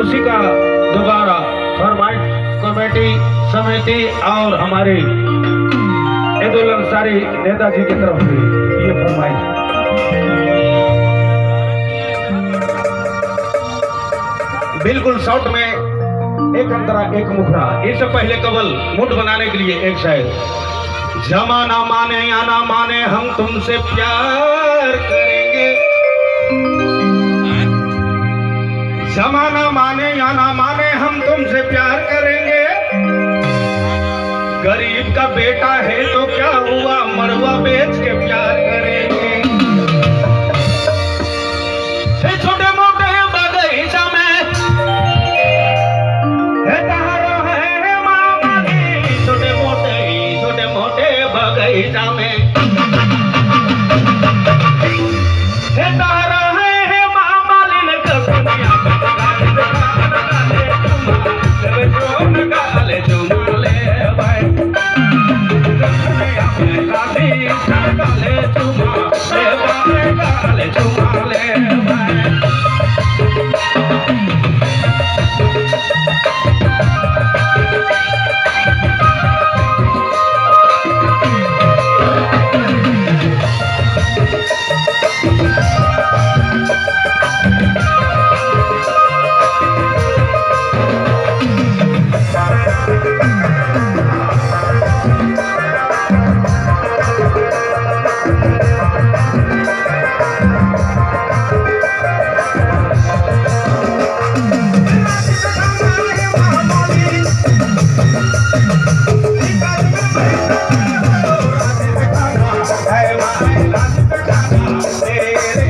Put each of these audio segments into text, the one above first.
उसी का दोबारा फरमाइश कमेटी समिति और हमारे ईदुल अंसारी नेताजी की तरफ से ये फरमाइश। बिल्कुल शॉर्ट में एक अंतरा एक मुखरा। इससे पहले कवल मुठ बनाने के लिए एक शायद। जमाना माने या ना माने हम तुमसे प्यार करेंगे, जमाना माने या ना माने हम तुमसे प्यार करेंगे। गरीब का बेटा है तो क्या हुआ, मरवा बेच के प्यार करेंगे। छोटे मोटे बगीचा में तारा है मामाली, छोटे मोटे बगीचा में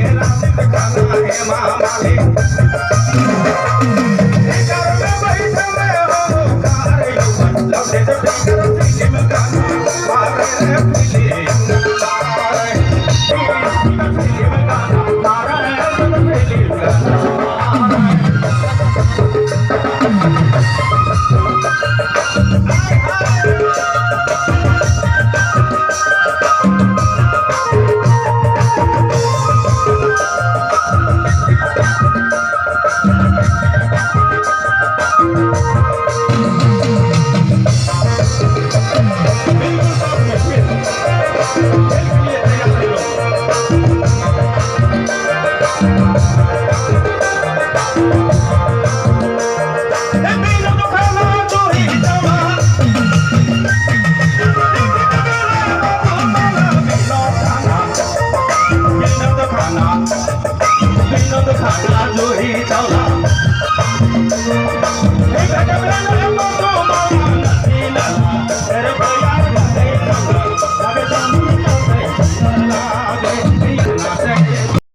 तारा है मामाली।